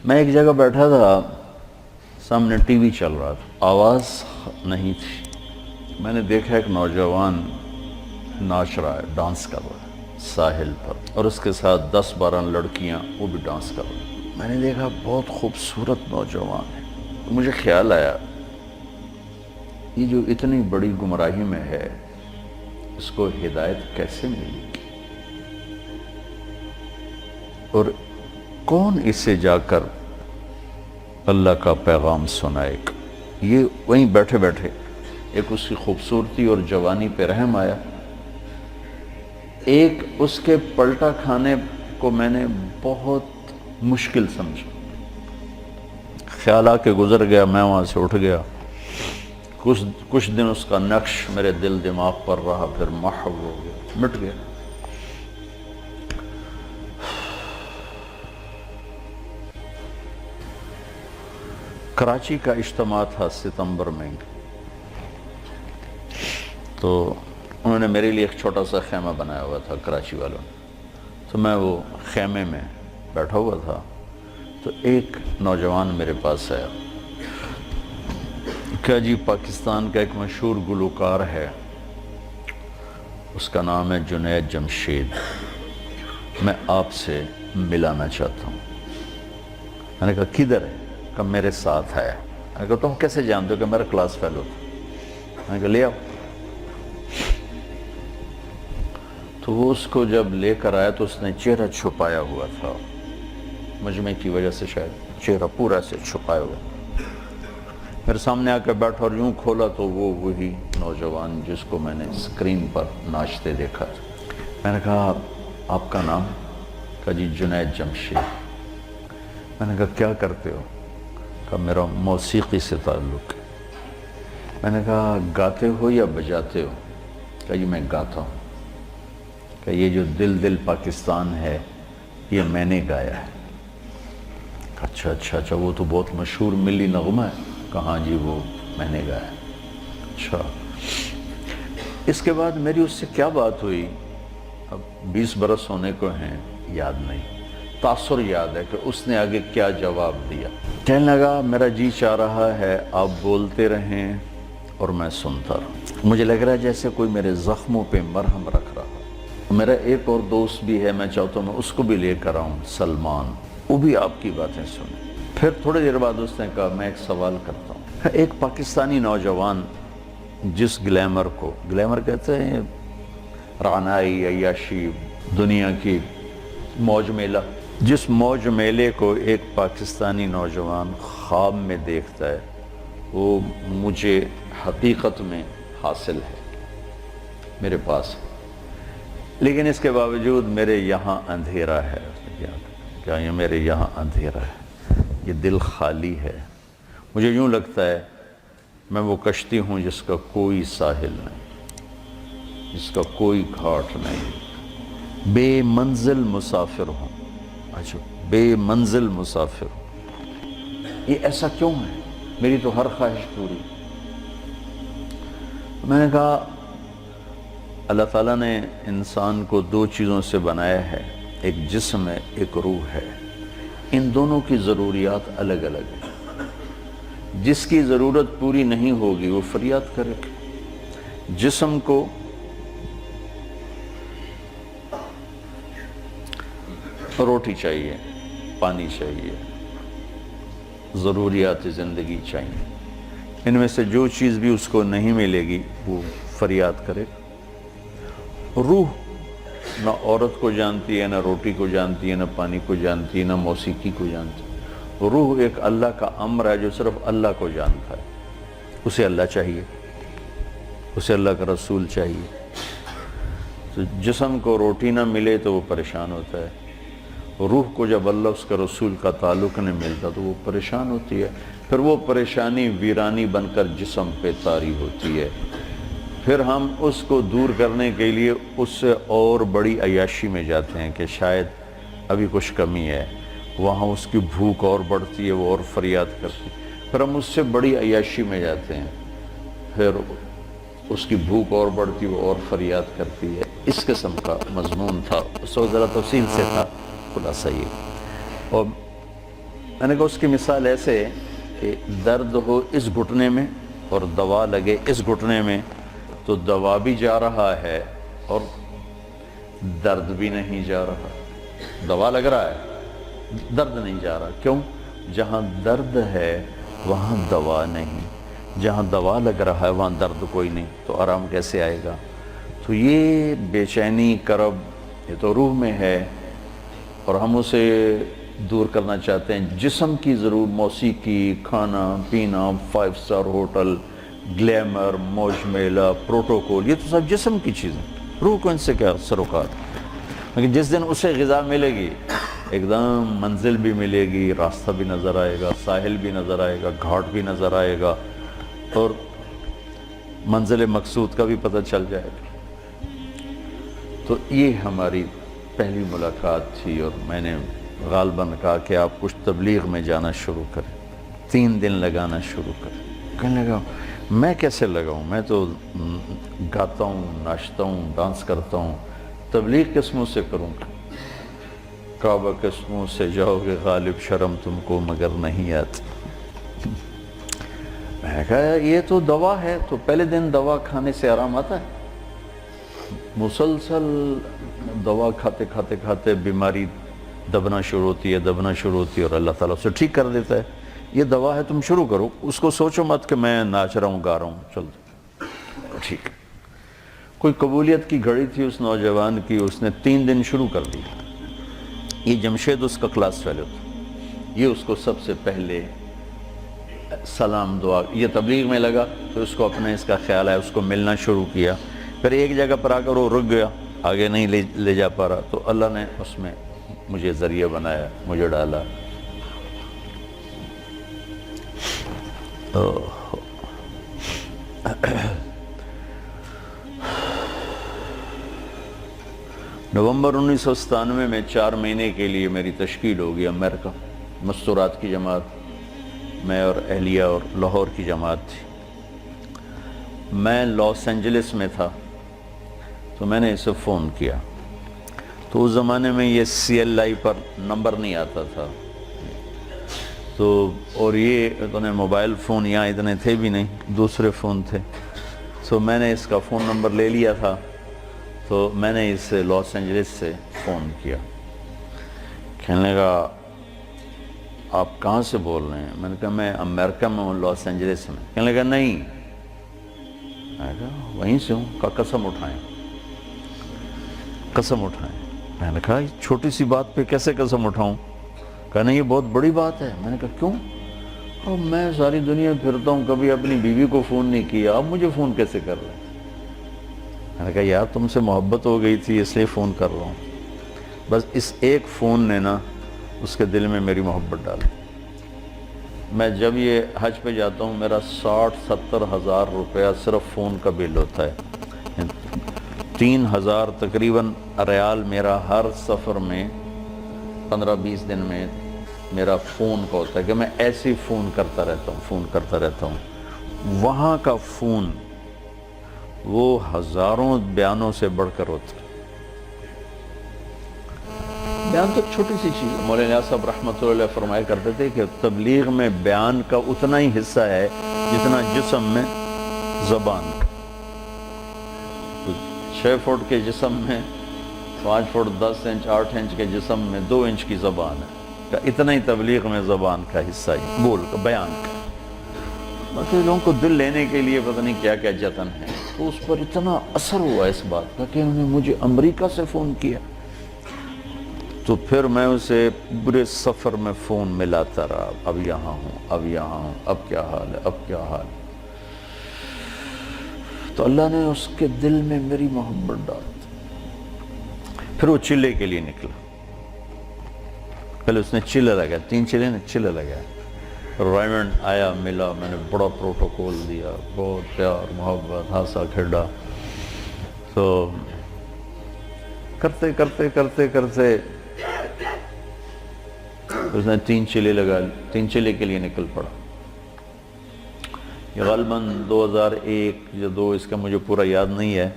میں ایک جگہ بیٹھا تھا، سامنے ٹی وی چل رہا تھا، آواز نہیں تھی۔ میں نے دیکھا ایک نوجوان ناچ رہا ہے، ڈانس کر رہا ہے ساحل پر، اور اس کے ساتھ 10-12 لڑکیاں وہ بھی ڈانس کر رہی ہیں۔ میں نے دیکھا بہت خوبصورت نوجوان ہے۔ مجھے خیال آیا یہ جو اتنی بڑی گمراہی میں ہے اس کو ہدایت کیسے ملی، اور کون اسے جا کر اللہ کا پیغام سنائے گا۔ یہ وہیں بیٹھے بیٹھے ایک اس کی خوبصورتی اور جوانی پہ رحم آیا، ایک اس کے پلٹا کھانے کو میں نے بہت مشکل سمجھا۔ خیال آ کے گزر گیا، میں وہاں سے اٹھ گیا۔ کچھ دن اس کا نقش میرے دل دماغ پر رہا، پھر محو ہو گیا، مٹ گیا۔ کراچی کا اجتماع تھا ستمبر میں، تو انہوں نے میرے لیے ایک چھوٹا سا خیمہ بنایا ہوا تھا کراچی والوں نے، تو میں وہ خیمے میں بیٹھا ہوا تھا، تو ایک نوجوان میرے پاس آیا کہ جی پاکستان کا ایک مشہور گلوکار ہے، اس کا نام ہے جنید جمشید، میں آپ سے ملانا چاہتا ہوں۔ میں نے کہا کدھر ہے؟ کہ میرے ساتھ ہے۔ میں نے کہا تم کیسے جانتے ہو؟ کہ میرا کلاس فیلو تھا۔ میں نے کہا لے آؤ۔ تو وہ اس کو جب لے کر آیا تو اس نے چہرہ چھپایا ہوا تھا، مجمع کی وجہ سے شاید چہرہ پورا سے چھپایا ہوا۔ میرے سامنے آ کے بیٹھا اور یوں کھولا تو وہ وہی نوجوان جس کو میں نے اسکرین پر ناچتے دیکھا تھا۔ میں نے کہا آپ کا نام؟ کہا جی جنید جمشید۔ میں نے کہا کیا کرتے ہو؟ کہا میرا موسیقی سے تعلق ہے۔ میں نے کہا گاتے ہو یا بجاتے ہو؟ کہا جی میں گاتا ہوں۔ کہ یہ جو دل دل پاکستان ہے یہ میں نے گایا ہے۔ اچھا اچھا اچھا، وہ تو بہت مشہور ملی نغمہ ہے۔ کہاں جی وہ میں نے گایا ہے۔ اچھا، اس کے بعد میری اس سے کیا بات ہوئی، اب 20 برس ہونے کو ہیں، یاد نہیں۔ تاثر یاد ہے کہ اس نے آگے کیا جواب دیا۔ کہنے لگا میرا جی چاہ رہا ہے آپ بولتے رہیں اور میں سنتا رہوں۔ مجھے لگ رہا ہے جیسے کوئی میرے زخموں پہ مرہم رکھ رہا۔ میرا ایک اور دوست بھی ہے، میں چاہتا ہوں میں اس کو بھی لے کر آؤں، سلمان، وہ بھی آپ کی باتیں سنیں۔ پھر تھوڑی دیر بعد اس نے کہا میں ایک سوال کرتا ہوں۔ ایک پاکستانی نوجوان جس گلیمر کو، گلیمر کہتے ہیں رعنائی، عیاشی، دنیا کی موج میلہ، جس موج میلے کو ایک پاکستانی نوجوان خواب میں دیکھتا ہے، وہ مجھے حقیقت میں حاصل ہے، میرے پاس ہے۔ لیکن اس کے باوجود میرے یہاں اندھیرا ہے۔ کیا یہ میرے یہاں اندھیرا ہے، یہ دل خالی ہے۔ مجھے یوں لگتا ہے میں وہ کشتی ہوں جس کا کوئی ساحل نہیں، جس کا کوئی گھاٹ نہیں، بے منزل مسافر ہوں۔ اچھا، بے منزل مسافر ہوں، یہ ایسا کیوں ہے؟ میری تو ہر خواہش پوری۔ میں نے کہا اللہ تعالیٰ نے انسان کو 2 چیزوں سے بنایا ہے، ایک جسم ہے، ایک روح ہے۔ ان دونوں کی ضروریات الگ الگ ہیں۔ جس کی ضرورت پوری نہیں ہوگی وہ فریاد کرے۔ جسم کو روٹی چاہیے، پانی چاہیے، ضروریات زندگی چاہیے۔ ان میں سے جو چیز بھی اس کو نہیں ملے گی وہ فریاد کرے۔ روح نہ عورت کو جانتی ہے، نہ روٹی کو جانتی ہے، نہ پانی کو جانتی ہے، نہ موسیقی کو جانتی ہے۔ روح ایک اللہ کا امر ہے جو صرف اللہ کو جانتا ہے۔ اسے اللہ چاہیے، اسے اللہ کا رسول چاہیے۔ تو جسم کو روٹی نہ ملے تو وہ پریشان ہوتا ہے، روح کو جب اللہ اس کا رسول کا تعلق نہیں ملتا تو وہ پریشان ہوتی ہے۔ پھر وہ پریشانی ویرانی بن کر جسم پہ طاری ہوتی ہے۔ پھر ہم اس کو دور کرنے کے لیے اس سے اور بڑی عیاشی میں جاتے ہیں کہ شاید ابھی کچھ کمی ہے، وہاں اس کی بھوک اور بڑھتی ہے، وہ اور فریاد کرتی ہے۔ پھر ہم اس سے بڑی عیاشی میں جاتے ہیں، پھر اس کی بھوک اور بڑھتی ہے، وہ اور فریاد کرتی ہے۔ اس قسم کا مضمون تھا، اس وقت ذرا تفصیل سے تھا، خلاصہ یہ۔ اور میں نے کہا اس کی مثال ایسے کہ درد ہو اس گھٹنے میں اور دوا لگے اس گھٹنے میں، تو دوا بھی جا رہا ہے اور درد بھی نہیں جا رہا۔ دوا لگ رہا ہے، درد نہیں جا رہا۔ کیوں؟ جہاں درد ہے وہاں دوا نہیں، جہاں دوا لگ رہا ہے وہاں درد کوئی نہیں، تو آرام کیسے آئے گا؟ تو یہ بے چینی، کرب، یہ تو روح میں ہے اور ہم اسے دور کرنا چاہتے ہیں۔ جسم کی ضرور موسیقی، کھانا پینا، 5 اسٹار ہوٹل، گلیمر، موج میلہ، پروٹوکول، یہ تو سب جسم کی چیزیں، روح کو ان سے کیا سروکار؟ لیکن جس دن اسے غذا ملے گی، ایک دم منزل بھی ملے گی، راستہ بھی نظر آئے گا، ساحل بھی نظر آئے گا، گھاٹ بھی نظر آئے گا، اور منزل مقصود کا بھی پتہ چل جائے گا۔ تو یہ ہماری پہلی ملاقات تھی، اور میں نے غالباً کہا کہ آپ کچھ تبلیغ میں جانا شروع کریں، 3 دن لگانا شروع کریں۔ کہنے لگا میں کیسے لگاؤں، میں تو گاتا ہوں، ناچتا ہوں، ڈانس کرتا ہوں، تبلیغ کس منہ سے کروں گا؟ کعبہ کس منہ سے جاؤ گے غالب، شرم تم کو مگر نہیں آتی۔ میں نے کہا یہ تو دوا ہے، تو پہلے دن دوا کھانے سے آرام آتا ہے؟ مسلسل دوا کھاتے کھاتے کھاتے بیماری دبنا شروع ہوتی ہے، دبنا شروع ہوتی ہے، اور اللہ تعالیٰ اسے ٹھیک کر دیتا ہے۔ یہ دوا ہے، تم شروع کرو، اس کو سوچو مت کہ میں ناچ رہا ہوں، گا رہا ہوں، چل ٹھیک۔ کوئی قبولیت کی گھڑی تھی اس نوجوان کی، اس نے 3 دن شروع کر دی۔ یہ جمشید اس کا کلاس فیلو تھا، یہ اس کو سب سے پہلے سلام دعا، یہ تبلیغ میں لگا تو اس کو اپنے اس کا خیال ہے، اس کو ملنا شروع کیا، پھر ایک جگہ پر آ کر وہ رک گیا، آگے نہیں لے جا پا رہا، تو اللہ نے اس میں مجھے ذریعہ بنایا، مجھے ڈالا۔ نومبر 1997 میں 4 مہینے کے لیے میری تشکیل ہوگی امریکہ، مستورات کی جماعت، میں اور اہلیہ اور لاہور کی جماعت تھی۔ میں لاس اینجلس میں تھا، تو میں نے اسے فون کیا، تو اس زمانے میں یہ CLI پر نمبر نہیں آتا تھا، تو اور یہ اتنے موبائل فون یہاں اتنے تھے بھی نہیں، دوسرے فون تھے، تو میں نے اس کا فون نمبر لے لیا تھا، تو میں نے اسے لاس اینجلس سے فون کیا۔ کہنے لگا آپ کہاں سے بول رہے ہیں؟ میں نے کہا میں امریکہ میں ہوں، لاس اینجلس میں۔ کہنے لگا نہیں، میں نے کہا وہیں سے ہوں۔ کہا قسم اٹھائیں، قسم اٹھائیں۔ میں نے کہا چھوٹی سی بات پہ کیسے قسم اٹھاؤں؟ کہا نہیں یہ بہت بڑی بات ہے۔ میں نے کہا کیوں؟ اب میں ساری دنیا پھرتا ہوں، کبھی اپنی بیوی کو فون نہیں کیا، اب مجھے فون کیسے کر رہے ہیں؟ میں نے کہا یار تم سے محبت ہو گئی تھی اس لیے فون کر رہا ہوں۔ بس اس ایک فون نے نا اس کے دل میں میری محبت ڈالی۔ میں جب یہ حج پہ جاتا ہوں، میرا 60-70 ہزار روپیہ صرف فون کا بل ہوتا ہے، 3000 تقریباً ریال میرا ہر سفر میں 15-20 دن میں میرا فون کا ہوتا ہے کہ میں ایسے فون کرتا رہتا ہوں۔ وہاں کا فون وہ ہزاروں بیانوں سے بڑھ کر ہوتا ہے۔ بیان تو ایک چھوٹی سی چیز ہے۔ مولانا صاحب رحمۃ اللہ علیہ فرمایا کرتے تھے کہ تبلیغ میں بیان کا اتنا ہی حصہ ہے جتنا جسم میں زبان کا۔ 6 فٹ کے جسم میں 5 فٹ 10 انچ 8 انچ کے جسم میں 2 انچ کی زبان ہے، اتنا ہی تبلیغ میں زبان کا حصہ ہے، بول کا، بیان کا۔ باقی لوگوں کو دل لینے کے لیے پتہ نہیں کیا کیا جتن ہے، تو اس پر اتنا اثر ہوا اس بات کا کہ انہوں نے مجھے امریکہ سے فون کیا۔ تو پھر میں اسے پورے سفر میں فون ملاتا رہا، اب یہاں ہوں، اب یہاں ہوں، اب کیا حال ہے، اب کیا حال ہے۔ تو اللہ نے اس کے دل میں میری محبت ڈال دی۔ پھر وہ چلے کے لیے نکلا، پہلے اس نے چلے لگایا، 3 چلے نے چلے لگایا۔ ریمنڈ آیا، ملا، میں نے بڑا پروٹوکول دیا، بہت پیار محبت، ہنسا کھیڈا۔ تو کرتے کرتے کرتے کرتے اس نے 3 چلے لگا لی، 3 چلے کے لیے نکل پڑا۔ یہ غالباً 2001 یا 2، اس کا مجھے پورا یاد نہیں ہے،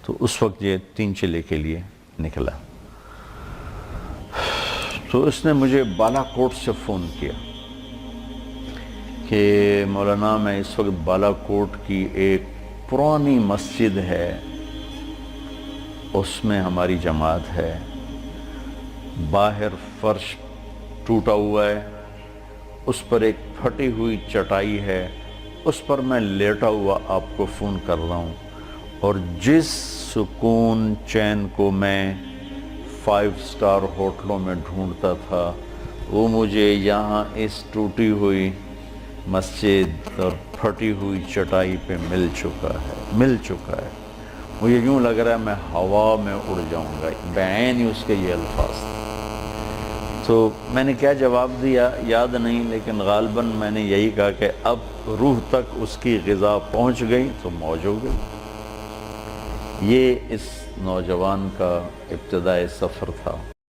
تو اس وقت یہ 3 چلے کے لیے نکلا۔ تو اس نے مجھے بالا کوٹ سے فون کیا کہ مولانا میں اس وقت بالا کوٹ کی ایک پرانی مسجد ہے، اس میں ہماری جماعت ہے، باہر فرش ٹوٹا ہوا ہے، اس پر ایک پھٹی ہوئی چٹائی ہے، اس پر میں لیٹا ہوا آپ کو فون کر رہا ہوں، اور جس سکون چین کو میں 5 اسٹار ہوٹلوں میں ڈھونڈتا تھا وہ مجھے یہاں اس ٹوٹی ہوئی مسجد اور پھٹی ہوئی چٹائی پہ مل چکا ہے۔ مجھے یوں لگ رہا ہے میں ہوا میں اڑ جاؤں گا، بعین ہی اس کے یہ الفاظ تھے۔ تو میں نے کیا جواب دیا یاد نہیں، لیکن غالباً میں نے یہی کہا کہ اب روح تک اس کی غذا پہنچ گئی تو موج ہو گئی۔ یہ اس نوجوان کا ابتدائی سفر تھا۔